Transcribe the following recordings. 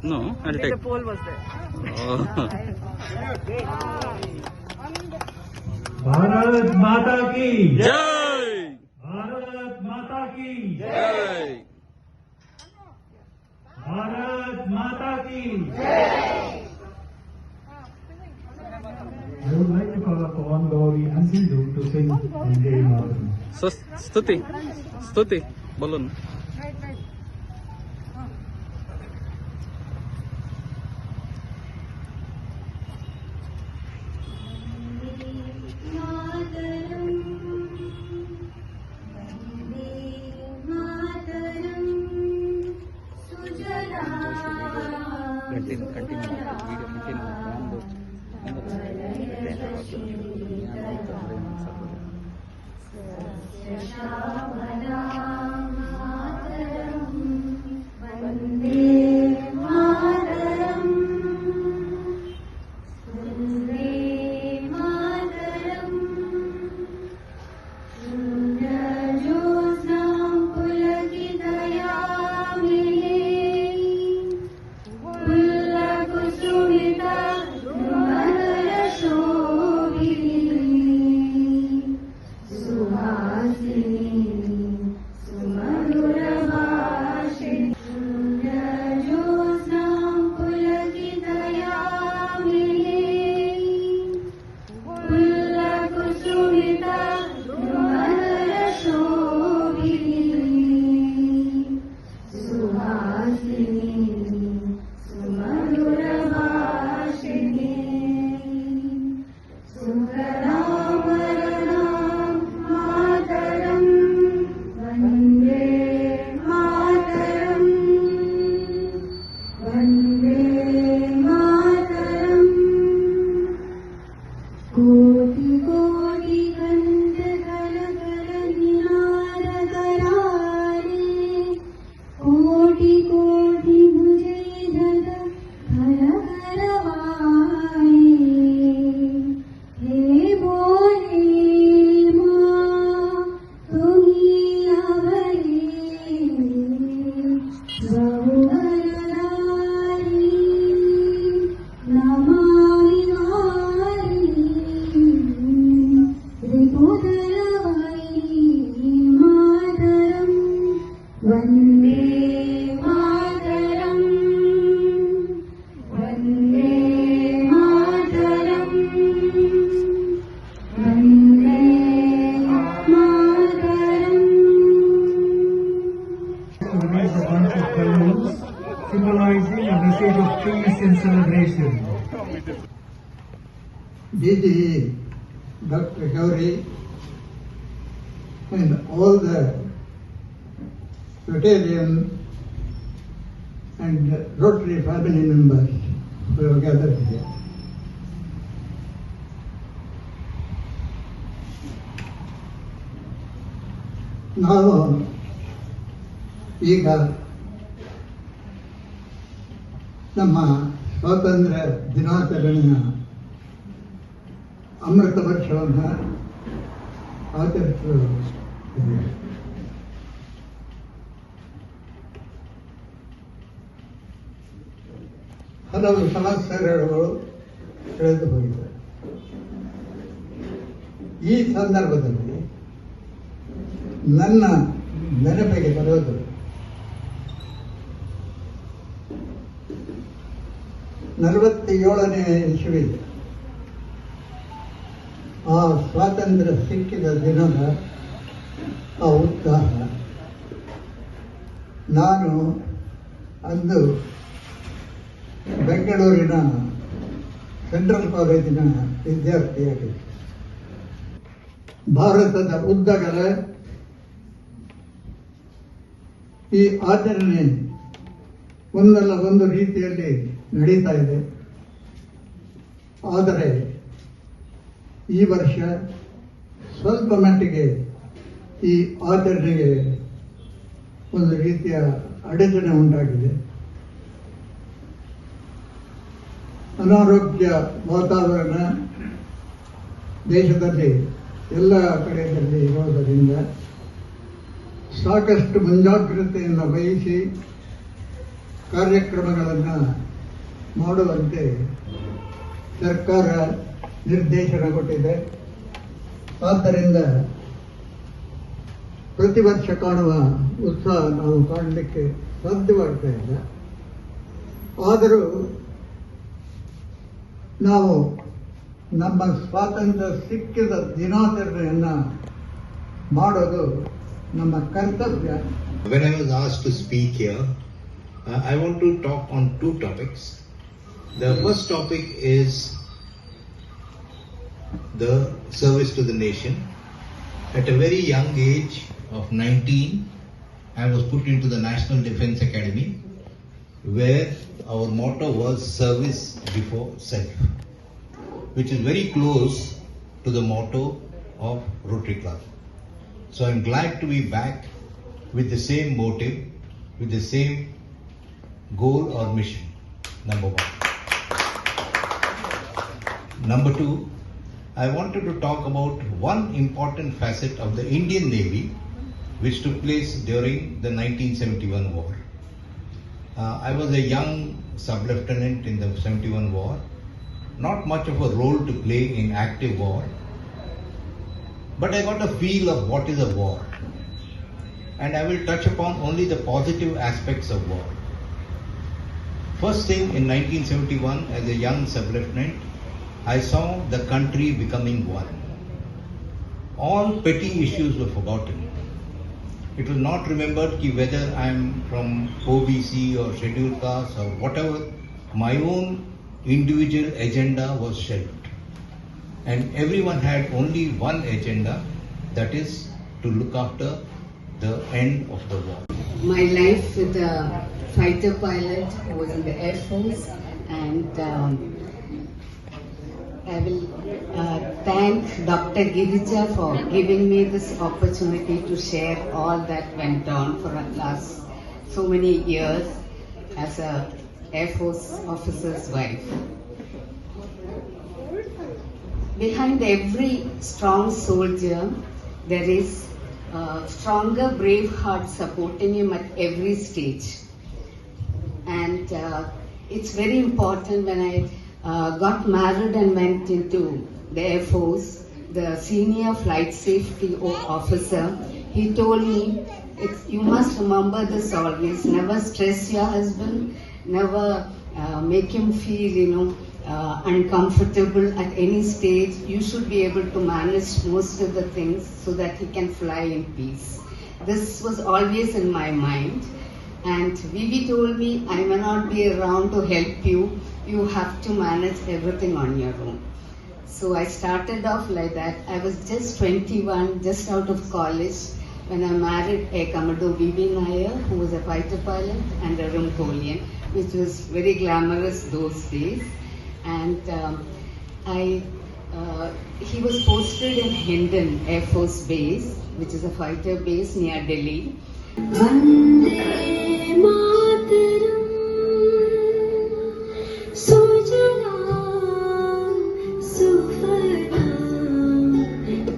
No, I'll take. The pole was there. Oh. Bharat माता की Jai! Bharat माता की Jai! भारत माता की I would like to call upon Gauri and Sindhu to sing Vande Mataram. So, Stuti, bolon. Symbolizing a message of peace and celebration. DG, Dr. Gauri, and all the Rotarian and Rotary family members who have gathered here. ನಾವು ಈಗ ನಮ್ಮ ಸ್ವಾತಂತ್ರ್ಯ ದಿನಾಚರಣೆಯ ಅಮೃತ ವರ್ಷವನ್ನು ಆಚರಿಸುತ್ತಿದ್ದೇವೆ. ಹಲವು ಸಂವತ್ಸರಗಳು ಕಳೆದು ಹೋಗಿದೆ. ಈ ಸಂದರ್ಭದಲ್ಲಿ ನನ್ನ ನೆನಪಿಗೆ ಬರೋದು ನೇ ಇಸ್ವಿ ಆ ಸ್ವಾತಂತ್ರ್ಯ ಸಿಕ್ಕಿದ ದಿನದ ಆ ಉತ್ಸಾಹ. ನಾನು ಅಂದು ಬೆಂಗಳೂರಿನ ಸೆಂಟ್ರಲ್ ಕಾಲೇಜಿನ ವಿದ್ಯಾರ್ಥಿಯಾಗಿದ್ದೆ. ಭಾರತದ ಉದ್ದಗಲ ಈ ಆಚರಣೆ ಒಂದಲ್ಲ ಒಂದು ರೀತಿಯಲ್ಲಿ ನಡೀತಾ ಇದೆ. ಆದರೆ ಈ ವರ್ಷ ಸ್ವಲ್ಪ ಮಟ್ಟಿಗೆ ಈ ಆಚರಣೆಗೆ ಒಂದು ರೀತಿಯ ಅಡಚಣೆ ಉಂಟಾಗಿದೆ. ಅನಾರೋಗ್ಯ ವಾತಾವರಣ ದೇಶದಲ್ಲಿ ಎಲ್ಲ ಕಡೆಯಲ್ಲಿ ಇರೋದರಿಂದ ಸಾಕಷ್ಟು ಮುಂಜಾಗ್ರತೆಯನ್ನು ವಹಿಸಿ ಕಾರ್ಯಕ್ರಮಗಳನ್ನು ಮಾಡುವಂತೆ ಸರ್ಕಾರ ನಿರ್ದೇಶನ ಕೊಟ್ಟಿದೆ. ಆದ್ದರಿಂದ ಪ್ರತಿ ವರ್ಷ ಕಾಣುವ ಉತ್ಸಾಹ ನಾವು ಕಾಣಲಿಕ್ಕೆ ಸಾಧ್ಯವಾಗ್ತಾ ಇಲ್ಲ. ಆದರೂ ನಾವು ನಮ್ಮ ಸ್ವಾತಂತ್ರ್ಯ ಸಿಕ್ಕಿದ ದಿನಾಚರಣೆಯನ್ನು ಮಾಡೋದು ನಮ್ಮ ಕರ್ತವ್ಯ. When I was asked to speak here, I want to talk on two topics. The first topic is the service to the nation. At a very young age of 19, I was put into the National Defence Academy, where our motto was service before self, which is very close to the motto of Rotary Club. So I'm glad to be back with the same motive, with the same goal or mission, number one. Number two, I wanted to talk about one important facet of the Indian Navy which took place during the 1971 war. I was a young sub-lieutenant in the 71 war, not much of a role to play in active war, but I got a feel of what is a war, and I will touch upon only the positive aspects of war. First thing, in 1971, as a young sub-lieutenant, I saw the country becoming one. All petty issues were forgotten. It was not remembered whether I am from OBC or scheduled caste or whatever. My own individual agenda was shelved, and everyone had only one agenda, that is to look after the end of the war. My life with a fighter pilot who was in the Air Force, and I will thank Dr. Girija for giving me this opportunity to share all that went on for the last so many years as a Air Force officer's wife. Behind every strong soldier, there is a stronger, brave heart supporting him at every stage. And it's very important. When I got married and went into the Air Force, the senior flight safety officer, he told me, you must remember this always, never stress your husband, never make him feel, uncomfortable at any stage. You should be able to manage most of the things so that he can fly in peace. This was always in my mind. And Vivi told me, I may not be around to help you. You have to manage everything on your own. So I started off like that. I was just 21, just out of college, when I married a Commodore Vivi Nair, who was a fighter pilot, and a Mongolian, which was very glamorous those days. And he was posted in Hindon Air Force Base, which is a fighter base near Delhi. Vande Mataram, Sujalam Sufalam,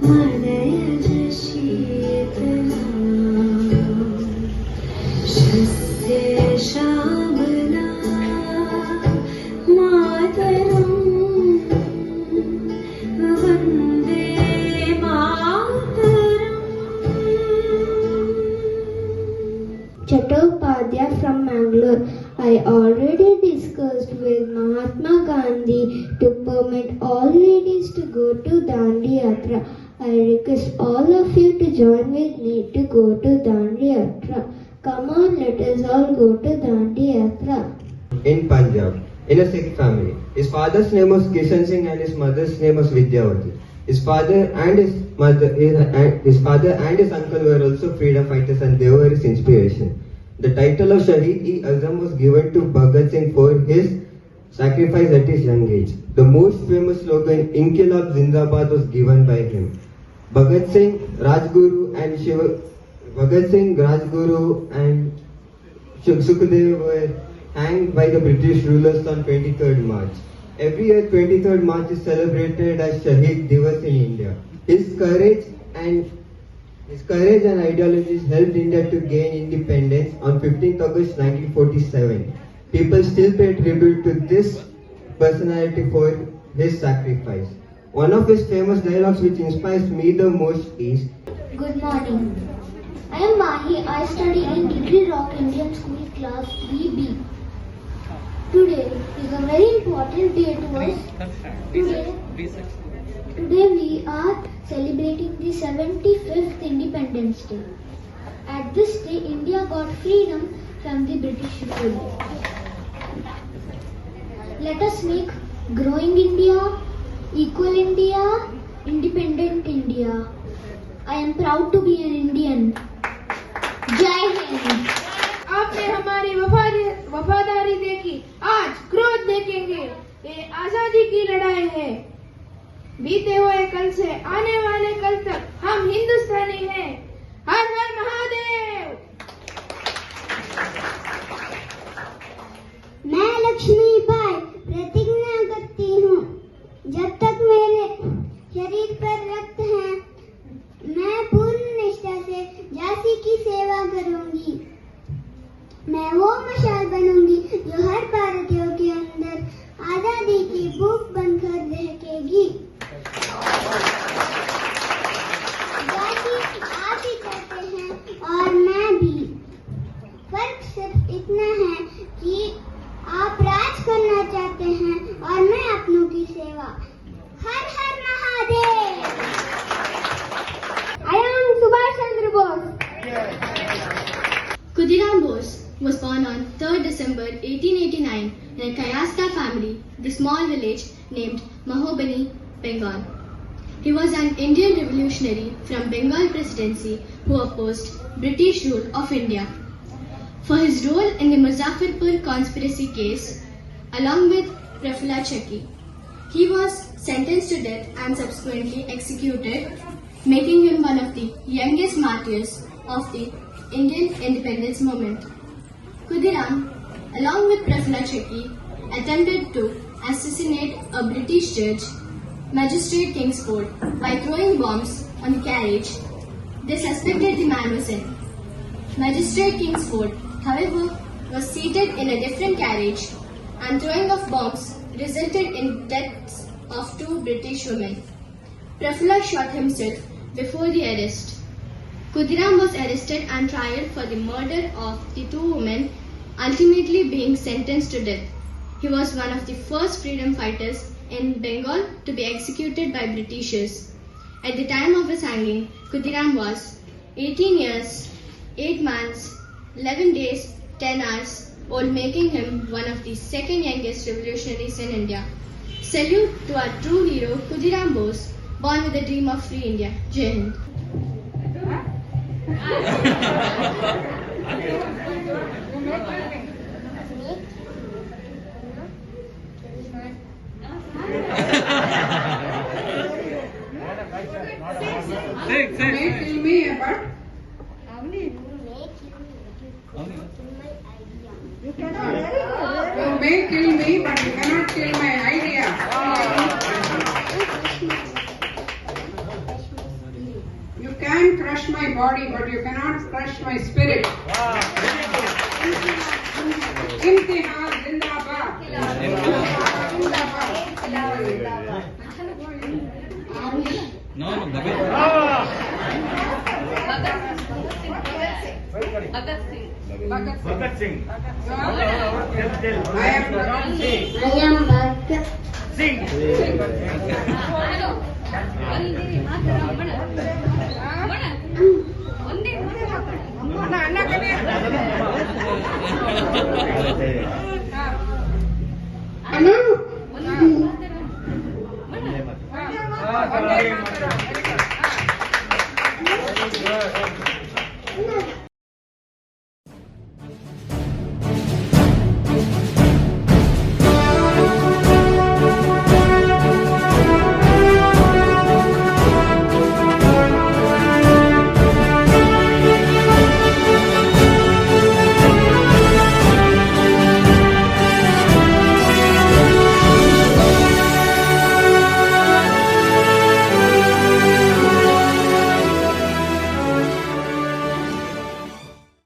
Madhya Shitalam, Shasya Shabala Mataram, Vande Mataram. Chattopadhyay from Mangalore. I already discussed with Mahatma Gandhi to permit all ladies to go to Dandi Yatra. I request all of you to join with me to go to Dandi Yatra. Come on, let us all go to Dandi Yatra. In Punjab, in a Sikh family, his father's name was Kishan Singh and his mother's name was Vidyavati. His father and his uncle were also freedom fighters, and they were his inspiration. The title of Shahid-e-Azam was given to Bhagat Singh for his sacrifice at his young age. The most famous slogan, Inqilab Zindabad, was given by him. Bhagat Singh, Rajguru and Sukhdev were hanged by the British rulers on 23rd March. Every year, 23rd March is celebrated as Shahid Divas in India. His courage and ideologies helped India to gain independence on 15th August 1947. people still pay tribute to this personality for his sacrifice. One of his famous dialogues which inspires me the most is, Good morning. I am Mahi. I study in Degree Rock Indian School class 3B. Today is a very important day to us. Today we are celebrating the 75th Independence Day. At this day, India got freedom from the British rule. Let us make growing India, equal India, independent India. I am proud to be an Indian. Jai Hind. आपने हमारी वफादारी देखी, आज क्रोध देखेंगे। ये आजादी की लड़ाई है। बीते हुए कल से आने वाले कल तक हम हिंदुस्तानी हैं। हर हर महादेव। मैं लक्ष्मी बाई प्रतिज्ञा करती हूँ, जब तक मेरे शरीर पर रक्त है, मैं पूर्ण निष्ठा से झांसी की सेवा करूंगी। मैं वो मशाल बनूंगी जो हर भारतीयों के अंदर आजादी की भूख बनकर दहकेगी। झांसी आप ही कहते हैं और मैं भी। फर्क सिर्फ इतना है कि आप राज करना चाहते हैं और मैं अपनों की सेवा। हर हर Mahadev. I am Subhash Chandra Bose. Khudiram Bose was born on 3rd December 1889 in a Kayasta family, the small village named Mahobani, Bengal. He was an Indian revolutionary from Bengal Presidency who opposed British rule of India. For his role in the Muzaffarpur conspiracy case, along with Prafulla Chakki, he was sentenced to death and subsequently executed, making him one of the youngest martyrs of the Indian independence movement. Khudiram, along with Prafulla Chakki, attempted to assassinate a British judge, Magistrate Kingsford, by throwing bombs on the carriage. They suspected the man was in. Magistrate Kingsford, however, was seated in a different carriage, and throwing of bombs resulted in deaths of 2 British women. Prafulla shot himself before the arrest. Khudiram was arrested and tried for the murder of the 2 women, ultimately being sentenced to death. He was one of the first freedom fighters in Bengal to be executed by Britishers. At the time of his hanging, Khudiram was 18 years, 8 months, 11 days, 10 hours old, making him one of the second youngest revolutionaries in India. Salute to our true hero, Khudiram Bose, born with a dream of free India. Jai Hind. Kill me, but you may kill me, but you cannot kill my idea. You can crush my body, but you cannot crush my spirit. Imtihad Zindabad. No, Bhagat Singh. I am Bhagat Singh. I am Bhagat Singh. I am